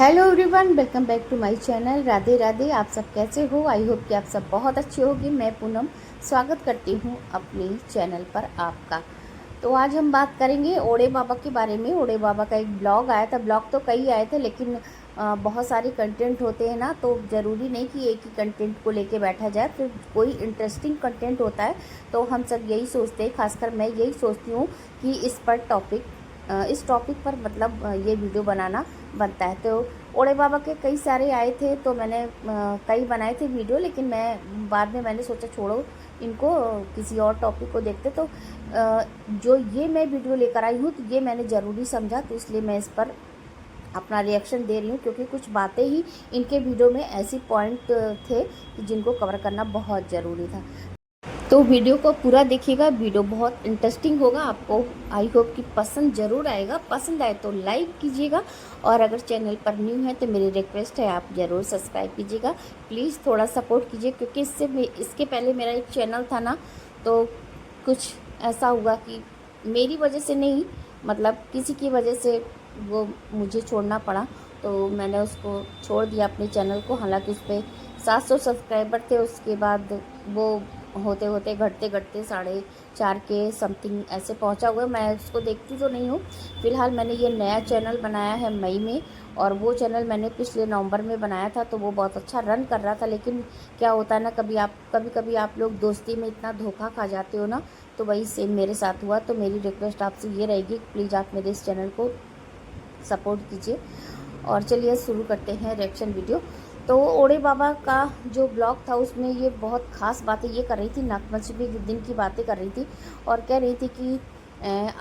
Hello everyone, welcome back to my channel. Radhe Radhe. आप सब कैसे हो? आई होप कि आप सब बहुत अच्छे होगी। मैं पूनम स्वागत करती हूँ अपनी चैनल पर आपका। तो आज हम बात करेंगे ओड़े बाबा के बारे में। ओड़े बाबा का एक ब्लॉग आया था। ब्लॉग तो कई आए थे, लेकिन बहुत सारे कंटेंट होते हैं ना, तो ज़रूरी नहीं कि एक ही कंटेंट को लेके बैठा जाए। फिर कोई इंटरेस्टिंग कंटेंट होता है तो हम सब यही सोचते हैं, खासकर मैं यही सोचती हूँ कि इस टॉपिक पर मतलब ये वीडियो बनाना बनता है। तो ओड़े बाबा के कई सारे आए थे, तो मैंने कई बनाए थे वीडियो, लेकिन बाद में मैंने सोचा छोड़ो इनको, किसी और टॉपिक को देखते। तो जो ये मैं वीडियो लेकर आई हूँ, तो ये मैंने ज़रूरी समझा, तो इसलिए मैं इस पर अपना रिएक्शन दे रही हूँ, क्योंकि कुछ बातें ही इनके वीडियो में ऐसी पॉइंट थे जिनको कवर करना बहुत ज़रूरी था। तो वीडियो को पूरा देखिएगा, वीडियो बहुत इंटरेस्टिंग होगा। आपको आई होप कि पसंद ज़रूर आएगा। पसंद आए तो लाइक कीजिएगा, और अगर चैनल पर न्यू है तो मेरी रिक्वेस्ट है आप ज़रूर सब्सक्राइब कीजिएगा। प्लीज़ थोड़ा सपोर्ट कीजिए, क्योंकि इसके पहले मेरा एक चैनल था ना, तो कुछ ऐसा हुआ कि मेरी वजह से नहीं, मतलब किसी की वजह से वो मुझे छोड़ना पड़ा। तो मैंने उसको छोड़ दिया अपने चैनल को। हालांकि उस पर 700 सब्सक्राइबर थे। उसके बाद वो होते होते घटते घटते 4.5 के समथिंग ऐसे पहुंचा हुआ। मैं उसको देखती तो नहीं हूँ। फ़िलहाल मैंने ये नया चैनल बनाया है मई में, और वो चैनल मैंने पिछले नवंबर में बनाया था, तो वो बहुत अच्छा रन कर रहा था। लेकिन क्या होता है ना, कभी कभी आप लोग दोस्ती में इतना धोखा खा जाते हो ना, तो वही सेम मेरे साथ हुआ। तो मेरी रिक्वेस्ट आपसे ये रहेगी, प्लीज़ आप मेरे इस चैनल को सपोर्ट कीजिए। और चलिए शुरू करते हैं रिएक्शन वीडियो। तो ओड़े बाबा का जो ब्लॉग था, उसमें ये बहुत ख़ास बातें ये कर रही थी, नागपंचमी के दिन की बातें कर रही थी, और कह रही थी कि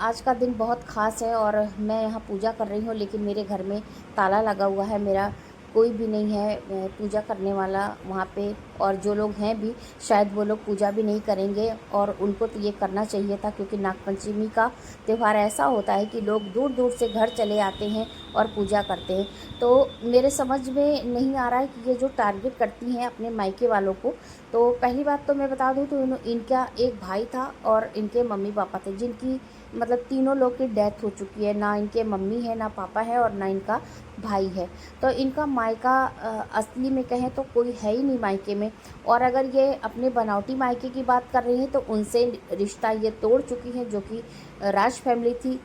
आज का दिन बहुत ख़ास है और मैं यहाँ पूजा कर रही हूँ, लेकिन मेरे घर में ताला लगा हुआ है। मेरा कोई भी नहीं है पूजा करने वाला वहाँ पे, और जो लोग हैं भी शायद वो लोग पूजा भी नहीं करेंगे, और उनको तो ये करना चाहिए था, क्योंकि नागपंचमी का त्यौहार ऐसा होता है कि लोग दूर दूर से घर चले आते हैं और पूजा करते हैं। तो मेरे समझ में नहीं आ रहा है कि ये जो टारगेट करती हैं अपने मायके वालों को। तो पहली बात तो मैं बता दूं, तो इनका एक भाई था और इनके मम्मी पापा थे, जिनकी मतलब तीनों लोग की डेथ हो चुकी है। ना इनके मम्मी है, ना पापा है, और ना इनका भाई है। तो इनका मायका असली में कहें तो कोई है ही नहीं मायके में। और अगर ये अपने बनावटी मायके की बात कर रही हैं, तो उनसे रिश्ता ये तोड़ चुकी हैं, जो कि राज फैमिली थी,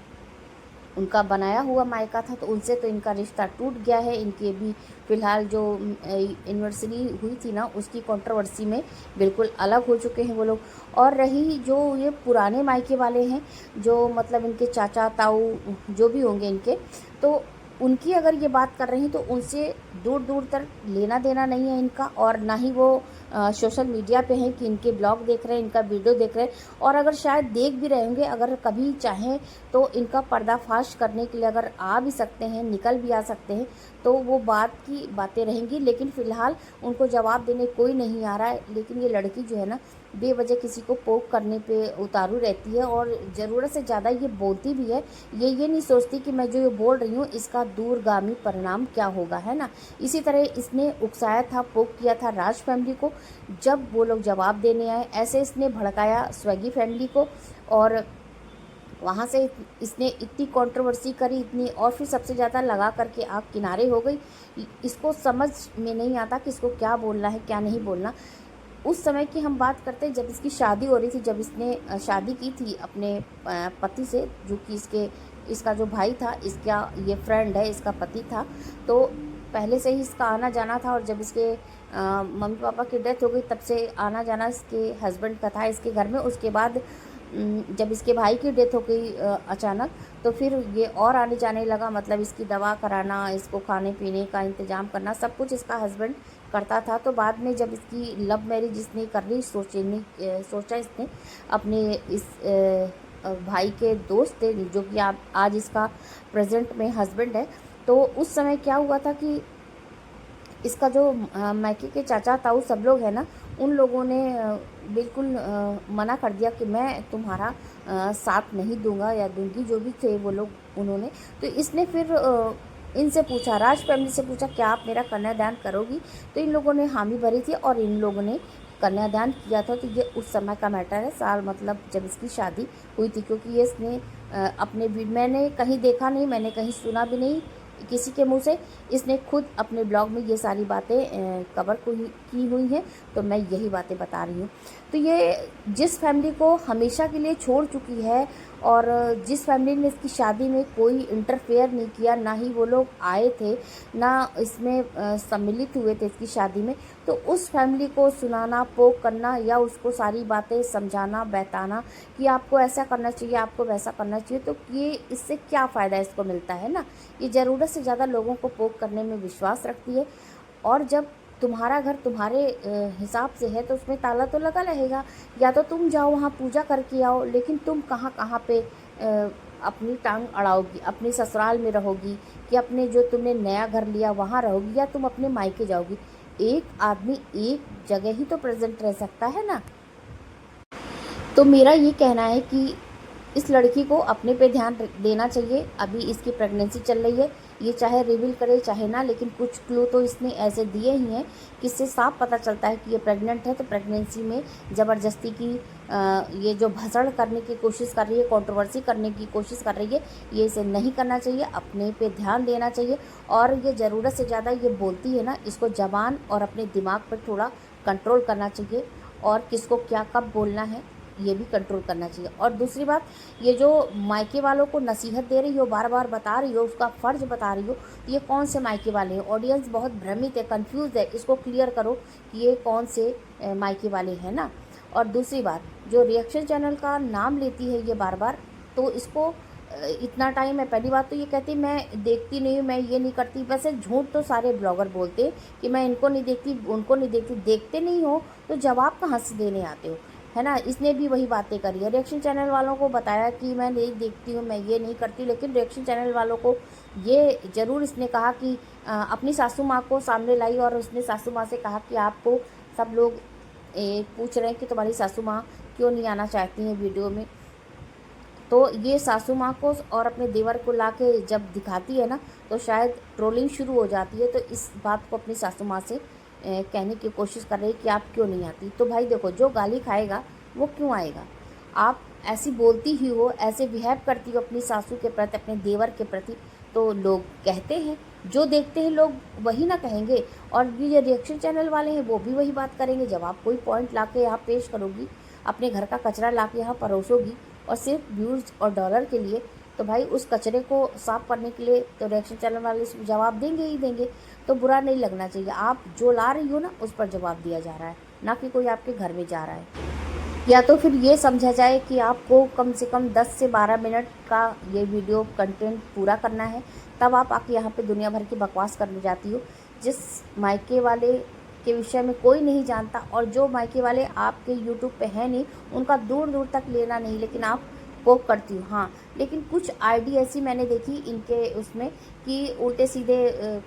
उनका बनाया हुआ मायका था। तो उनसे तो इनका रिश्ता टूट गया है। इनकी अभी फ़िलहाल जो एनिवर्सरी हुई थी ना, उसकी कंट्रोवर्सी में बिल्कुल अलग हो चुके हैं वो लोग। और रही जो ये पुराने मायके वाले हैं, जो मतलब इनके चाचा ताऊ जो भी होंगे इनके, तो उनकी अगर ये बात कर रही हैं, तो उनसे दूर दूर तक लेना देना नहीं है इनका। और ना ही वो सोशल मीडिया पे हैं कि इनके ब्लॉग देख रहे हैं, इनका वीडियो देख रहे हैं। और अगर शायद देख भी रहे होंगे, अगर कभी चाहें तो इनका पर्दाफाश करने के लिए अगर आ भी सकते हैं, निकल भी आ सकते हैं, तो वो बात की बातें रहेंगी। लेकिन फ़िलहाल उनको जवाब देने कोई नहीं आ रहा है। लेकिन ये लड़की जो है ना, बेवजह किसी को पोक करने पे उतारू रहती है, और ज़रूरत से ज़्यादा ये बोलती भी है। ये नहीं सोचती कि मैं जो ये बोल रही हूँ इसका दूरगामी परिणाम क्या होगा, है ना। इसी तरह इसने उकसाया था, पोक किया था राज फैमिली को, जब वो लोग जवाब देने आए। ऐसे इसने भड़काया स्वैगी फैमिली को, और वहाँ से इसने इतनी कंट्रोवर्सी करी, इतनी, और फिर सबसे ज़्यादा लगा करके आग किनारे हो गई। इसको समझ में नहीं आता कि इसको क्या बोलना है, क्या नहीं बोलना। उस समय की हम बात करते हैं जब इसकी शादी हो रही थी, जब इसने शादी की थी अपने पति से, जो कि इसका जो भाई था, इसका ये फ्रेंड है, इसका पति था। तो पहले से ही इसका आना जाना था, और जब इसके मम्मी पापा की डेथ हो गई, तब से आना जाना इसके हस्बैंड का था इसके घर में। उसके बाद जब इसके भाई की डेथ हो गई अचानक, तो फिर ये और आने जाने लगा। मतलब इसकी दवा कराना, इसको खाने पीने का इंतज़ाम करना, सब कुछ इसका हस्बैंड करता था। तो बाद में जब इसकी लव मैरिज इसने करनी सोचा इसने अपने इस भाई के दोस्त थे, जो कि आज इसका प्रेजेंट में हस्बैंड है। तो उस समय क्या हुआ था कि इसका जो मायके के चाचा ताऊ सब लोग हैं ना, उन लोगों ने बिल्कुल मना कर दिया कि मैं तुम्हारा साथ नहीं दूंगा या दूंगी, जो भी थे वो लोग उन्होंने। तो इसने फिर इनसे पूछा, राज फैमिली से पूछा, क्या आप मेरा कन्यादान करोगी? तो इन लोगों ने हामी भरी थी, और इन लोगों ने कन्यादान किया था। तो ये उस समय का मैटर है, साल मतलब जब इसकी शादी हुई थी, क्योंकि ये इसने मैंने कहीं देखा नहीं, मैंने कहीं सुना भी नहीं, किसी के मुंह से, इसने खुद अपने ब्लॉग में ये सारी बातें कवर की हुई हैं, तो मैं यही बातें बता रही हूँ। तो ये जिस फैमिली को हमेशा के लिए छोड़ चुकी है और जिस फैमिली ने इसकी शादी में कोई इंटरफेयर नहीं किया, ना ही वो लोग आए थे, ना इसमें सम्मिलित हुए थे इसकी शादी में, तो उस फैमिली को सुनाना, पोक करना या उसको सारी बातें समझाना, बताना कि आपको ऐसा करना चाहिए, आपको वैसा करना चाहिए, तो ये इससे क्या फ़ायदा इसको मिलता है ना। ये ज़रूरत से ज़्यादा लोगों को पोक करने में विश्वास रखती है। और जब तुम्हारा घर तुम्हारे हिसाब से है तो उसमें ताला तो लगा रहेगा, या तो तुम जाओ वहाँ पूजा करके आओ, लेकिन तुम कहाँ कहाँ पे अपनी टांग अड़ाओगी, अपनी ससुराल में रहोगी कि अपने जो तुमने नया घर लिया वहाँ रहोगी, या तुम अपने मायके जाओगी। एक आदमी एक जगह ही तो प्रेजेंट रह सकता है ना। तो मेरा ये कहना है कि इस लड़की को अपने पे ध्यान देना चाहिए। अभी इसकी प्रेगनेंसी चल रही है, ये चाहे रिवील करे चाहे ना, लेकिन कुछ क्लू तो इसने ऐसे दिए ही हैं कि इससे साफ पता चलता है कि ये प्रेग्नेंट है। तो प्रेगनेंसी में ज़बरदस्ती की ये जो भसड़ करने की कोशिश कर रही है, कंट्रोवर्सी करने की कोशिश कर रही है, ये इसे नहीं करना चाहिए, अपने पे ध्यान देना चाहिए। और ये ज़रूरत से ज़्यादा ये बोलती है ना, इसको ज़बान और अपने दिमाग पर थोड़ा कंट्रोल करना चाहिए, और किसको क्या कब बोलना है ये भी कंट्रोल करना चाहिए। और दूसरी बात, ये जो मायके वालों को नसीहत दे रही हो, बार बार बता रही हो, उसका फ़र्ज़ बता रही हो, तो ये कौन से मायके वाले हैं? ऑडियंस बहुत भ्रमित है, कंफ्यूज है, इसको क्लियर करो कि ये कौन से मायके वाले हैं ना। और दूसरी बात, जो रिएक्शन चैनल का नाम लेती है ये बार बार, तो इसको इतना टाइम है, पहली बात तो ये कहती मैं देखती नहीं हूँ, मैं ये नहीं करती। वैसे झूठ तो सारे ब्लॉगर बोलते हैं कि मैं इनको नहीं देखती, उनको नहीं देखती। देखते नहीं हो तो जवाब कहाँ से देने आते हो, है ना। इसने भी वही बातें करी है, रिएक्शन चैनल वालों को बताया कि मैं नहीं देखती हूँ, मैं ये नहीं करती, लेकिन रिएक्शन चैनल वालों को ये ज़रूर इसने कहा कि अपनी सासू माँ को सामने लाई, और उसने सासू माँ से कहा कि आपको सब लोग पूछ रहे हैं कि तुम्हारी सासू माँ क्यों नहीं आना चाहती हैं वीडियो में। तो ये सासू माँ को और अपने देवर को ला के जब दिखाती है ना, तो शायद ट्रोलिंग शुरू हो जाती है। तो इस बात को अपनी सासू माँ से कहने की कोशिश कर रही है कि आप क्यों नहीं आती। तो भाई देखो, जो गाली खाएगा वो क्यों आएगा। आप ऐसी बोलती ही हो, ऐसे बिहेव करती हो अपनी सासू के प्रति, अपने देवर के प्रति, तो लोग कहते हैं, जो देखते हैं लोग वही ना कहेंगे। और ये रिएक्शन चैनल वाले हैं वो भी वही बात करेंगे। जब आप कोई पॉइंट ला के यहाँ पेश करोगी, अपने घर का कचरा ला के यहाँ परोसोगी, और सिर्फ व्यूज़ और डॉलर के लिए, तो भाई उस कचरे को साफ़ करने के लिए तो रिएक्शन चैनल वाले जवाब देंगे ही देंगे। तो बुरा नहीं लगना चाहिए, आप जो ला रही हो ना उस पर जवाब दिया जा रहा है, ना कि कोई आपके घर में जा रहा है। या तो फिर ये समझा जाए कि आपको कम से कम 10 से 12 मिनट का ये वीडियो कंटेंट पूरा करना है, तब आप आके यहाँ पे दुनिया भर की बकवास करने जाती हो, जिस मायके वाले के विषय में कोई नहीं जानता, और जो मायके वाले आपके यूट्यूब पे हैं नहीं, उनका दूर दूर तक लेना नहीं, लेकिन आप पोक करती हूँ। हाँ, लेकिन कुछ आईडी ऐसी मैंने देखी इनके उसमें कि उल्टे सीधे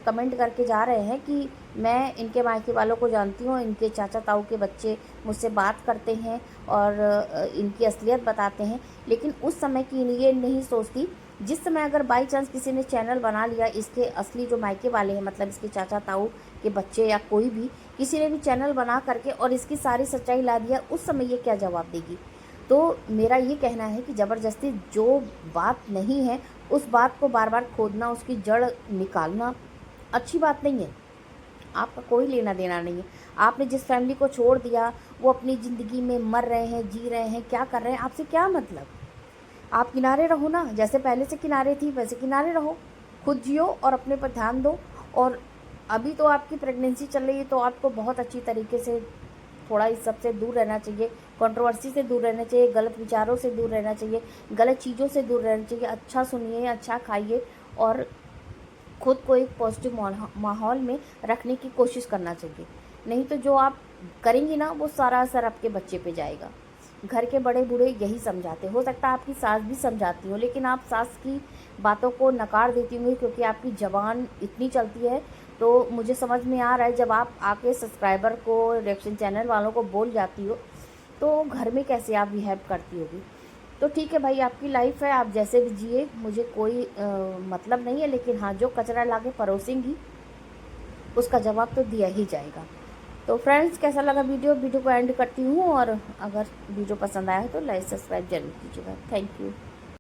कमेंट करके जा रहे हैं कि मैं इनके मायके वालों को जानती हूँ, इनके चाचा ताऊ के बच्चे मुझसे बात करते हैं और इनकी असलियत बताते हैं। लेकिन उस समय की ये नहीं सोचती, जिस समय अगर बाई चांस किसी ने चैनल बना लिया, इसके असली जो मायके वाले हैं, मतलब इसके चाचा ताऊ के बच्चे या कोई भी, किसी ने भी चैनल बना करके और इसकी सारी सच्चाई ला दिया, उस समय ये क्या जवाब देगी। तो मेरा ये कहना है कि ज़बरदस्ती जो बात नहीं है उस बात को बार बार खोदना, उसकी जड़ निकालना अच्छी बात नहीं है। आपका कोई लेना देना नहीं है। आपने जिस फैमिली को छोड़ दिया वो अपनी ज़िंदगी में मर रहे हैं, जी रहे हैं, क्या कर रहे हैं, आपसे क्या मतलब। आप किनारे रहो ना, जैसे पहले से किनारे थी वैसे किनारे रहो, खुद जियो और अपने पर ध्यान दो। और अभी तो आपकी प्रेगनेंसी चल रही है, तो आपको बहुत अच्छी तरीके से थोड़ा इस सब से दूर रहना चाहिए, कंट्रोवर्सी से दूर रहना चाहिए, गलत विचारों से दूर रहना चाहिए, गलत चीज़ों से दूर रहना चाहिए। अच्छा सुनिए, अच्छा खाइए, और खुद को एक पॉजिटिव माहौल में रखने की कोशिश करना चाहिए। नहीं तो जो आप करेंगी ना, वो सारा असर आपके बच्चे पे जाएगा। घर के बड़े बूढ़े यही समझाते, हो सकता है आपकी सास भी समझाती हो, लेकिन आप सास की बातों को नकार देती होंगी क्योंकि आपकी ज़बान इतनी चलती है। तो मुझे समझ में आ रहा है, जब आप आके सब्सक्राइबर को, रिएक्शन चैनल वालों को बोल जाती हो, तो घर में कैसे आप बिहेव करती होगी। तो ठीक है भाई, आपकी लाइफ है, आप जैसे भी जिए, मुझे कोई मतलब नहीं है। लेकिन हाँ, जो कचरा लाके परोसेंगी उसका जवाब तो दिया ही जाएगा। तो फ्रेंड्स, कैसा लगा वीडियो को एंड करती हूँ, और अगर वीडियो पसंद आया है तो लाइक सब्सक्राइब जरूर कीजिएगा। Thank you.